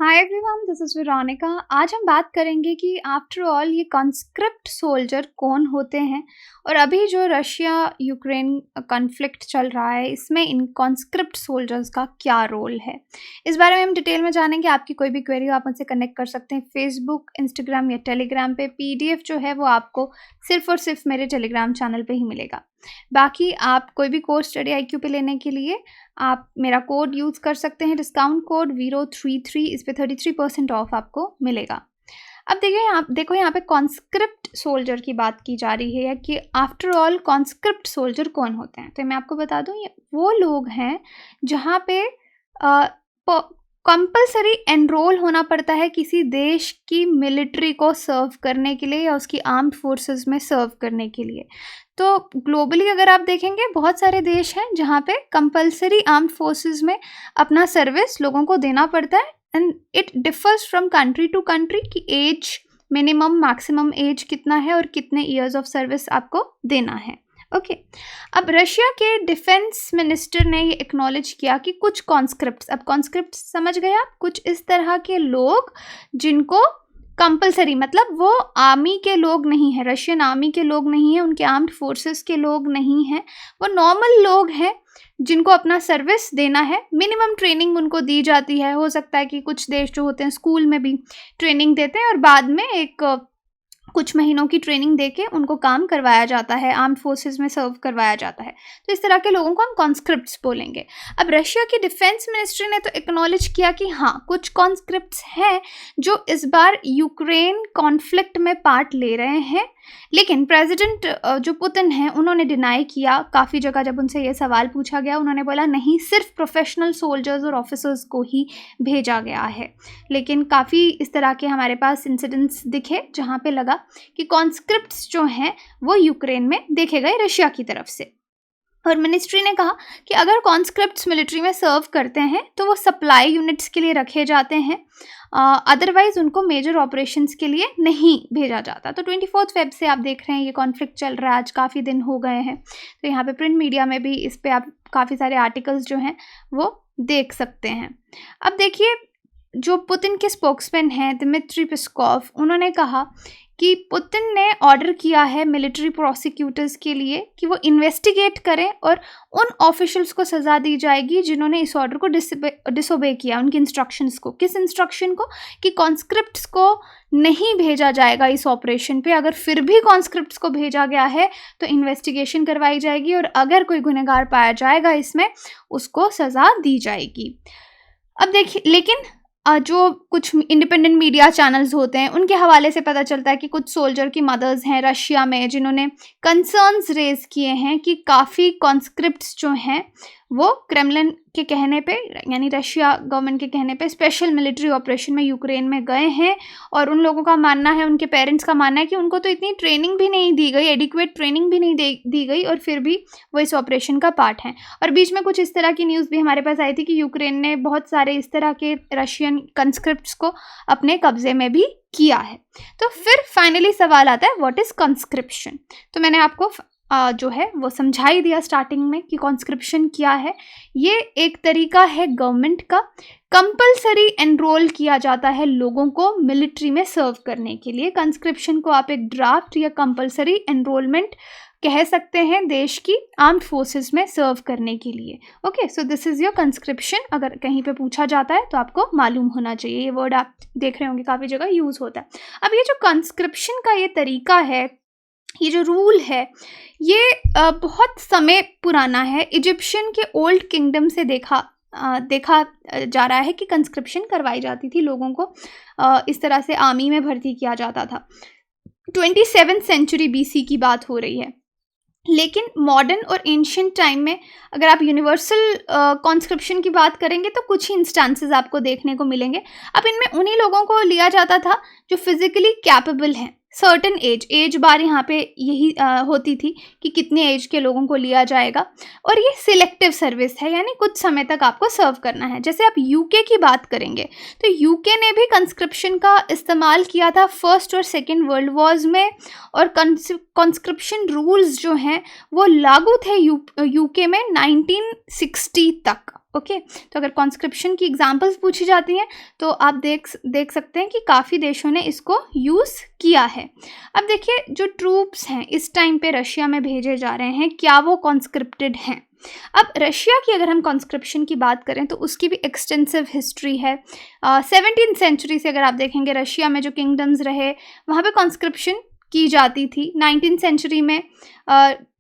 Hi everyone, this is Veronica. आज हम बात करेंगे कि आफ्टर ऑल ये कॉन्स्क्रिप्ट सोल्जर कौन होते हैं और अभी जो रशिया यूक्रेन कॉन्फ्लिक्ट चल रहा है इसमें इन कॉन्स्क्रिप्ट सोल्जर्स का क्या रोल है। इस बारे में हम डिटेल में जानेंगे। आपकी कोई भी क्वेरी हो आप मुझसे कनेक्ट कर सकते हैं फेसबुक, इंस्टाग्राम या टेलीग्राम पे। पीडीएफ जो है वो आपको सिर्फ और सिर्फ मेरे टेलीग्राम चैनल पे ही मिलेगा। बाकी आप कोई भी कोर्स स्टडी आईक्यू पे लेने के लिए आप मेरा कोड यूज़ कर सकते हैं, डिस्काउंट कोड वीरो33। इस पे 33% ऑफ आपको मिलेगा। अब देखो यहाँ पे कॉन्स्क्रिप्ट सोल्जर की बात की जा रही है कि आफ्टर ऑल कॉन्स्क्रिप्ट सोल्जर कौन होते हैं। तो मैं आपको बता दूँ, ये वो लोग हैं जहाँ पे कंपलसरी एनरोल होना पड़ता है किसी देश की मिलिट्री को सर्व करने के लिए या उसकी आर्म्ड फोर्सेस में सर्व करने के लिए। तो ग्लोबली अगर आप देखेंगे बहुत सारे देश हैं जहाँ पे कंपलसरी आर्म्ड फोर्सेस में अपना सर्विस लोगों को देना पड़ता है and it differs from country to country कि एज मिनिमम मैक्सिमम एज कितना है और कितने ईयर्स ऑफ सर्विस आपको देना है। ओके अब रशिया के डिफेंस मिनिस्टर ने ये एक्नॉलेज किया कि कुछ कॉन्स्क्रिप्ट्स, अब कॉन्स्क्रिप्ट्स समझ गए आप, कुछ इस तरह के लोग जिनको कंपलसरी, मतलब वो आर्मी के लोग नहीं हैं, रशियन आर्मी के लोग नहीं हैं, उनके आर्म्ड फोर्सेस के लोग नहीं हैं, वो नॉर्मल लोग हैं जिनको अपना सर्विस देना है। मिनिमम ट्रेनिंग उनको दी जाती है। हो सकता है कि कुछ देश जो होते हैं स्कूल में भी ट्रेनिंग देते हैं और बाद में कुछ महीनों की ट्रेनिंग देके उनको काम करवाया जाता है, आर्म्ड फोर्सेस में सर्व करवाया जाता है। तो इस तरह के लोगों को हम कॉन्स्क्रिप्ट्स बोलेंगे। अब रशिया की डिफेंस मिनिस्ट्री ने तो एक्नॉलेज किया कि हाँ, कुछ कॉन्स्क्रिप्ट्स हैं जो इस बार यूक्रेन कॉन्फ्लिक्ट में पार्ट ले रहे हैं, लेकिन प्रेसिडेंट जो पुतिन हैं उन्होंने डिनाई किया। काफ़ी जगह जब उनसे ये सवाल पूछा गया उन्होंने बोला नहीं, सिर्फ प्रोफेशनल सोल्जर्स और ऑफिसर्स को ही भेजा गया है। लेकिन काफ़ी इस तरह के हमारे पास इंसिडेंट्स दिखे जहाँ पे लगा कि कॉन्स्क्रिप्ट्स जो हैं वो यूक्रेन में देखे गए रशिया की तरफ से। और मिनिस्ट्री ने कहा कि अगर कॉन्स्क्रिप्ट्स मिलिट्री में सर्व करते हैं तो वो सप्लाई यूनिट्स के लिए रखे जाते हैं, अदरवाइज उनको मेजर ऑपरेशंस के लिए नहीं भेजा जाता। तो 24 फेब से आप देख रहे हैं ये कॉन्फ्लिक्ट चल रहा है, आज काफ़ी दिन हो गए हैं। तो यहाँ पे प्रिंट मीडिया में भी इस पे आप काफ़ी सारे आर्टिकल्स जो हैं वो देख सकते हैं। अब देखिए, जो पुतिन के स्पोक्समैन हैं दिमित्री पेस्कोव, उन्होंने कहा कि पुतिन ने ऑर्डर किया है मिलिट्री प्रोसिक्यूटर्स के लिए कि वो इन्वेस्टिगेट करें और उन ऑफिशियल्स को सज़ा दी जाएगी जिन्होंने इस ऑर्डर को डिसोबे किया, उनकी इंस्ट्रक्शंस को। किस इंस्ट्रक्शन को? कि कॉन्स्क्रिप्ट्स को नहीं भेजा जाएगा इस ऑपरेशन पे। अगर फिर भी कॉन्स्क्रिप्ट्स को भेजा गया है तो इन्वेस्टिगेशन करवाई जाएगी और अगर कोई गुनहगार पाया जाएगा इसमें उसको सज़ा दी जाएगी। अब देखिए, लेकिन जो कुछ इंडिपेंडेंट मीडिया चैनल्स होते हैं उनके हवाले से पता चलता है कि कुछ सोल्जर की मदर्स हैं रशिया में जिन्होंने कंसर्न्स रेज किए हैं कि काफ़ी कॉन्स्क्रिप्ट्स जो हैं वो क्रेमलिन के कहने पे, यानी रशिया गवर्नमेंट के कहने पे स्पेशल मिलिट्री ऑपरेशन में यूक्रेन में गए हैं। और उन लोगों का मानना है, उनके पेरेंट्स का मानना है कि उनको तो इतनी ट्रेनिंग भी नहीं दी गई, एडिक्वेट ट्रेनिंग भी नहीं दी गई और फिर भी वो इस ऑपरेशन का पार्ट हैं। और बीच में कुछ इस तरह की न्यूज़ भी हमारे पास आई थी कि यूक्रेन ने बहुत सारे इस तरह के रशियन कॉन्स्क्रिप्ट्स को अपने कब्जे में भी किया है। तो फिर फाइनली सवाल आता है, व्हाट इज़ कॉन्स्क्रिप्शन। तो मैंने आपको जो है वो समझा ही दिया स्टार्टिंग में कि कॉन्स्क्रिप्शन क्या है। ये एक तरीका है गवर्नमेंट का, कंपलसरी एनरोल किया जाता है लोगों को मिलिट्री में सर्व करने के लिए। कंस्क्रिप्शन को आप एक ड्राफ्ट या कंपलसरी एनरोलमेंट कह सकते हैं देश की आर्म्ड फोर्सेस में सर्व करने के लिए। Okay, so this is your conscription. अगर कहीं पे पूछा जाता है तो आपको मालूम होना चाहिए। ये वर्ड आप देख रहे होंगे काफ़ी जगह यूज़ होता है। अब ये जो कंस्क्रिप्शन का ये तरीका है, ये जो रूल है, ये बहुत समय पुराना है। इजिप्शियन के ओल्ड किंगडम से देखा जा रहा है कि कंस्क्रिप्शन करवाई जाती थी लोगों को, इस तरह से आर्मी में भर्ती किया जाता था। 27th सेंचुरी BC की बात हो रही है। लेकिन मॉडर्न और एंशिएंट टाइम में अगर आप यूनिवर्सल कॉन्स्क्रिप्शन की बात करेंगे तो कुछ ही इंस्टांसेस आपको देखने को मिलेंगे। अब इनमें उन्हीं लोगों को लिया जाता था जो फिजिकली कैपेबल हैं। सर्टन एज बार यहाँ पे यही होती थी कि कितने एज के लोगों को लिया जाएगा। और ये सिलेक्टिव सर्विस है, यानी कुछ समय तक आपको सर्व करना है। जैसे आप यूके की बात करेंगे तो यूके ने भी कंस्क्रिप्शन का इस्तेमाल किया था फर्स्ट और सेकेंड वर्ल्ड वॉर्स में, और कंस्क्रिप्शन रूल्स जो हैं वो लागू थे यूके में 1960 तक। ओके। तो अगर कॉन्स्क्रिप्शन की एग्जांपल्स पूछी जाती हैं तो आप देख सकते हैं कि काफ़ी देशों ने इसको यूज़ किया है। अब देखिए, जो ट्रूप्स हैं इस टाइम पे रशिया में भेजे जा रहे हैं, क्या वो कॉन्स्क्रिप्टेड हैं? अब रशिया की अगर हम कॉन्स्क्रिप्शन की बात करें तो उसकी भी एक्सटेंसिव हिस्ट्री है। 17th सेंचुरी से अगर आप देखेंगे, रशिया में जो किंगडम्स रहे वहाँ पे कॉन्स्क्रिप्शन की जाती थी। 19th सेंचुरी में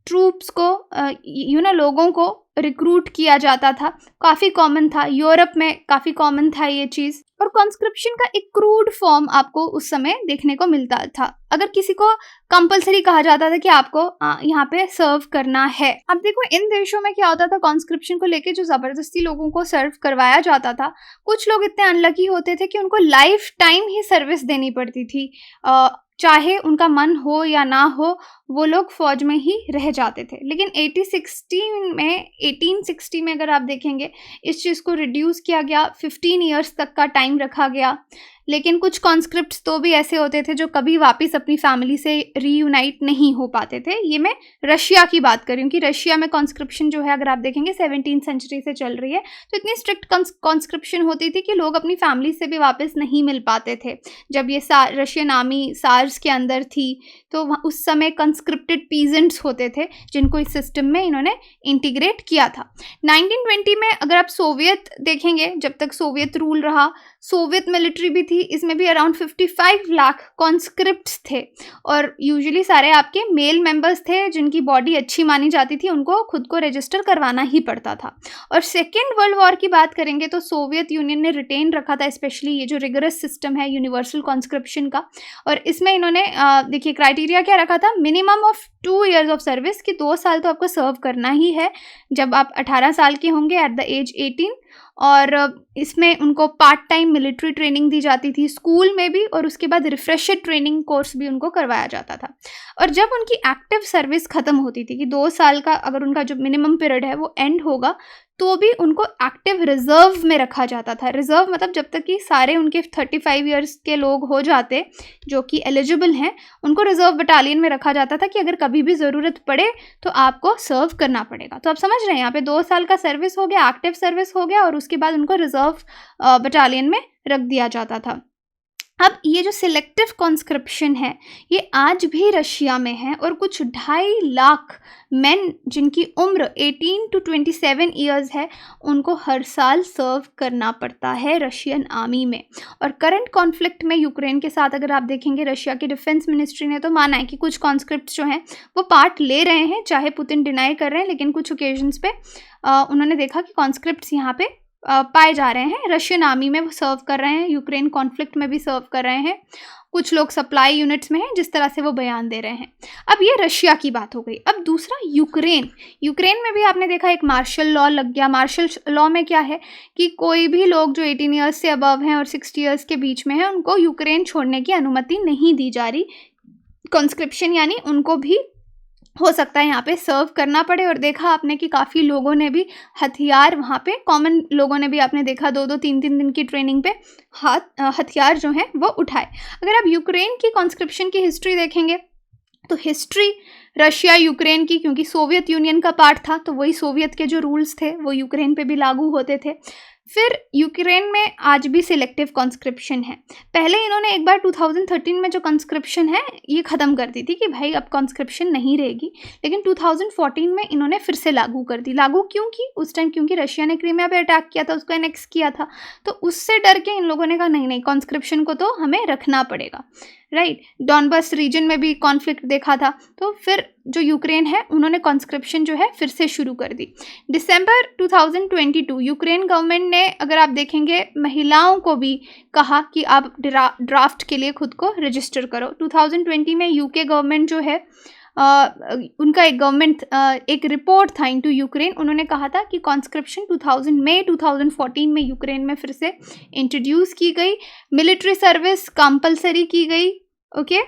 ट्रूप्स को लोगों को रिक्रूट किया जाता था, काफ़ी कॉमन था। यूरोप में काफ़ी कॉमन था ये चीज़, और कॉन्स्क्रिप्शन का एक क्रूड फॉर्म आपको उस समय देखने को मिलता था। अगर किसी को कंपलसरी कहा जाता था कि आपको यहाँ पे सर्व करना है। अब देखो, इन देशों में क्या होता था, कॉन्स्क्रिप्शन को लेके जो ज़बरदस्ती लोगों को सर्व करवाया जाता था, कुछ लोग इतने अनलकी होते थे कि उनको लाइफ टाइम ही सर्विस देनी पड़ती थी। चाहे उनका मन हो या ना हो, वो लोग फौज में ही रह जाते थे। लेकिन 1860 में अगर आप देखेंगे, इस चीज़ को रिड्यूस किया गया, 15 ईयर्स तक का टाइम रखा गया। लेकिन कुछ कॉन्स्क्रिप्ट्स तो भी ऐसे होते थे जो कभी वापस अपनी फैमिली से रीयूनाइट नहीं हो पाते थे। ये मैं रशिया की बात कर रही हूँ कि रशिया में कॉन्स्क्रिप्शन जो है, अगर आप देखेंगे 17th सेंचुरी से चल रही है, तो इतनी स्ट्रिक्ट कॉन्स्क्रिप्शन होती थी कि लोग अपनी फैमिली से भी वापस नहीं मिल पाते थे। जब ये रशियन आर्मी सार्स के अंदर थी तो उस समय कंस्क्रिप्टेड पीजेंट्स होते थे जिनको इस सिस्टम में इन्होंने इंटीग्रेट किया था। 1920 में अगर आप सोवियत देखेंगे, जब तक सोवियत रूल रहा, सोवियत मिलिट्री भी थी, इसमें भी अराउंड 55 लाख कॉन्स्क्रिप्ट्स थे, और यूजुअली सारे आपके मेल मेंबर्स थे जिनकी बॉडी अच्छी मानी जाती थी, उनको खुद को रजिस्टर करवाना ही पड़ता था। और सेकेंड वर्ल्ड वॉर की बात करेंगे तो सोवियत यूनियन ने रिटेन रखा था स्पेशली ये जो रिगरस सिस्टम है यूनिवर्सल कॉन्स्क्रिप्शन का, और इसमें इन्होंने देखिए क्राइटेरिया क्या रखा था, minimum of 2 years of service, कि 2 साल तो आपको सर्व करना ही है जब आप 18 साल के होंगे एट द एज 18। और इसमें उनको पार्ट टाइम मिलिट्री ट्रेनिंग दी जाती थी स्कूल में भी, और उसके बाद रिफ्रेशर ट्रेनिंग कोर्स भी उनको करवाया जाता था। और जब उनकी एक्टिव सर्विस ख़त्म होती थी कि 2 साल का अगर उनका जो मिनिमम पीरियड है वो एंड होगा, तो भी उनको एक्टिव रिजर्व में रखा जाता था। रिजर्व मतलब जब तक कि सारे उनके 35 ईयर्स के लोग हो जाते जो कि एलिजिबल हैं, उनको रिजर्व बटालियन में रखा जाता था कि अगर कभी भी ज़रूरत पड़े तो आपको सर्व करना पड़ेगा। तो आप समझ रहे हैं, यहाँ पे 2 साल का सर्विस हो गया, एक्टिव सर्विस हो गया, और उसके बाद उनको रिजर्व बटालियन में रख दिया जाता था। अब ये जो सिलेक्टिव कॉन्स्क्रिप्शन है ये आज भी रशिया में है, और कुछ 2.5 लाख मेन जिनकी उम्र 18 to 27 ईयर्स है, उनको हर साल सर्व करना पड़ता है रशियन आर्मी में। और करंट कॉन्फ्लिक्ट में यूक्रेन के साथ अगर आप देखेंगे, रशिया की डिफेंस मिनिस्ट्री ने तो माना है कि कुछ कॉन्स्क्रिप्ट्स जो हैं वो पार्ट ले रहे हैं, चाहे पुतिन डिनाई कर रहे हैं, लेकिन कुछ ओकेजन्स पे उन्होंने देखा कि कॉन्स्क्रिप्ट्स यहाँ पे पाए जा रहे हैं, रशियन आर्मी में वो सर्व कर रहे हैं, यूक्रेन कॉन्फ्लिक्ट में भी सर्व कर रहे हैं, कुछ लोग सप्लाई यूनिट्स में हैं, जिस तरह से वो बयान दे रहे हैं। अब ये रशिया की बात हो गई। अब दूसरा यूक्रेन में भी आपने देखा एक मार्शल लॉ लग गया। मार्शल लॉ में क्या है कि कोई भी लोग जो 18 ईयर्स से अबव हैं और 60 ईयर्स के बीच में हैं, उनको यूक्रेन छोड़ने की अनुमति नहीं दी जा रही। कॉन्स्क्रिप्शन यानी उनको भी हो सकता है यहाँ पे सर्व करना पड़े। और देखा आपने कि काफ़ी लोगों ने भी हथियार, वहाँ पे कॉमन लोगों ने भी आपने देखा 2-2, 3-3 दिन की ट्रेनिंग पे हथियार जो हैं वो उठाए। अगर आप यूक्रेन की कॉन्स्क्रिप्शन की हिस्ट्री देखेंगे तो हिस्ट्री रशिया यूक्रेन की, क्योंकि सोवियत यूनियन का पार्ट था तो वही सोवियत के जो रूल्स थे वो यूक्रेन पे भी लागू होते थे। फिर यूक्रेन में आज भी सिलेक्टिव कॉन्स्क्रिप्शन है। पहले इन्होंने एक बार 2013 में जो कॉन्स्क्रिप्शन है ये ख़त्म कर दी थी कि भाई अब कॉन्स्क्रिप्शन नहीं रहेगी, लेकिन 2014 में इन्होंने फिर से लागू कर दी। लागू क्यों की? उस टाइम क्योंकि रशिया ने क्रीमिया पे अटैक किया था, उसको एनेक्स किया था, तो उससे डर के इन लोगों ने कहा नहीं कॉन्स्क्रिप्शन को तो हमें रखना पड़ेगा, राइट। डॉनबस रीजन में भी कॉन्फ्लिक्ट देखा था, तो फिर जो यूक्रेन है उन्होंने कॉन्स्क्रिप्शन जो है फिर से शुरू कर दी। दिसंबर 2022 यूक्रेन गवर्नमेंट ने, अगर आप देखेंगे, महिलाओं को भी कहा कि आप ड्राफ्ट के लिए खुद को रजिस्टर करो। 2020 में यूके गवर्नमेंट जो है उनका एक रिपोर्ट था इनटू यूक्रेन, उन्होंने कहा था कि कॉन्स्क्रिप्शन 2014 में यूक्रेन में फिर से इंट्रोड्यूस की गई, मिलिट्री सर्विस कंपलसरी की गई। ओके,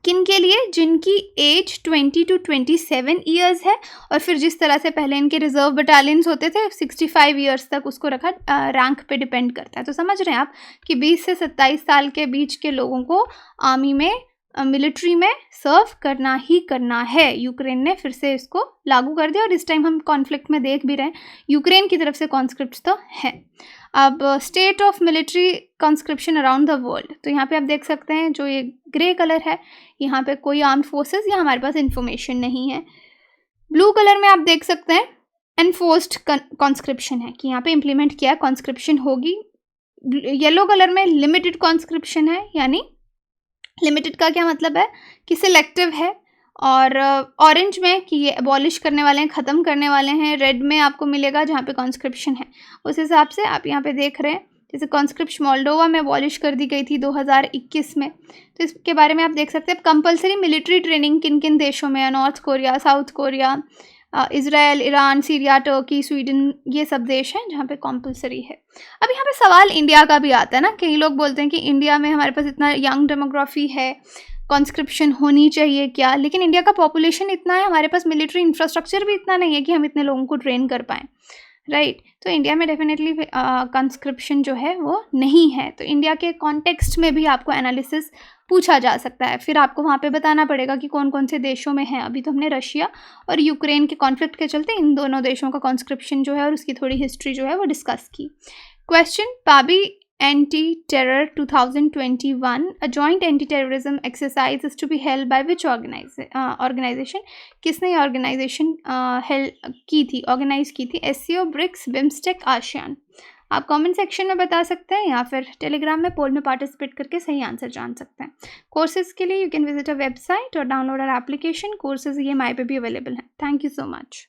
किन के लिए? जिनकी एज 20 to 27 ईयर्स है, और फिर जिस तरह से पहले इनके रिजर्व बटालियंस होते थे 65 ईयर्स तक उसको रखा, रैंक पे डिपेंड करता है। तो समझ रहे हैं आप कि 20 से 27 साल के बीच के लोगों को आर्मी में मिलिट्री में सर्व करना ही करना है। यूक्रेन ने फिर से इसको लागू कर दिया और इस टाइम हम कॉन्फ्लिक्ट में देख भी रहे हैं यूक्रेन की तरफ से कॉन्स्क्रिप्ट तो हैं। अब state of military conscription around the world, तो यहाँ पे आप देख सकते हैं जो ये ग्रे कलर है यहाँ पे कोई आर्म्ड फोर्सेस या हमारे पास इंफॉर्मेशन नहीं है। ब्लू कलर में आप देख सकते हैं एनफोर्स्ड कॉन्स्क्रिप्शन है कि यहाँ पे इम्प्लीमेंट किया कॉन्स्क्रिप्शन होगी। येलो कलर में लिमिटेड कॉन्स्क्रिप्शन है, यानी लिमिटेड का क्या मतलब है कि सिलेक्टिव है। और ऑरेंज में कि ये अबॉलिश करने वाले हैं, ख़त्म करने वाले हैं। रेड में आपको मिलेगा जहाँ पे कॉन्स्क्रिप्शन है। उस हिसाब से आप यहाँ पे देख रहे हैं जैसे कॉन्स्क्रिप्शन मोल्डोवा में अबॉलिश कर दी गई थी 2021 में, तो इसके बारे में आप देख सकते हैं। कंपलसरी मिलिट्री ट्रेनिंग किन किन देशों में है, north Korea, south Korea, Israel, Iran, Syria, Turkey, Sweden, ये सब देश हैं जहाँ पे कंपलसरी है। अब यहाँ पे सवाल इंडिया का भी आता है ना, कई लोग बोलते हैं कि इंडिया में हमारे पास इतना यंग डेमोग्राफी है, कॉन्स्क्रिप्शन होनी चाहिए क्या, लेकिन इंडिया का पॉपुलेशन इतना है, हमारे पास मिलिट्री इंफ्रास्ट्रक्चर भी इतना नहीं है कि हम इतने लोगों को ट्रेन कर पाएँ, राइट। तो इंडिया में डेफिनेटली कॉन्स्क्रिप्शन जो है वो नहीं है। तो इंडिया के कॉन्टेक्स्ट में भी आपको एनालिसिस पूछा जा सकता है, फिर आपको वहाँ पे बताना पड़ेगा कि कौन कौन से देशों में है। अभी तो हमने रशिया और यूक्रेन के कॉन्फ्लिक्ट के चलते इन दोनों देशों का कॉन्स्क्रिप्शन जो है और उसकी थोड़ी हिस्ट्री जो है वो डिस्कस की। Question, Pabbi anti terror 2021, a joint anti-terrorism exercise is to be held by which organization? किसने ये ऑर्गेनाइजेशन ऑर्गेनाइज की थी? SCO, BRICS, BIMSTEC, ASEAN. आप कमेंट सेक्शन में बता सकते हैं या फिर टेलीग्राम में पोल में पार्टिसिपेट करके सही आंसर जान सकते हैं। कोर्सेज के लिए you can visit a website और download our application. Courses EMI पे भी अवेलेबल हैं। Thank you so much.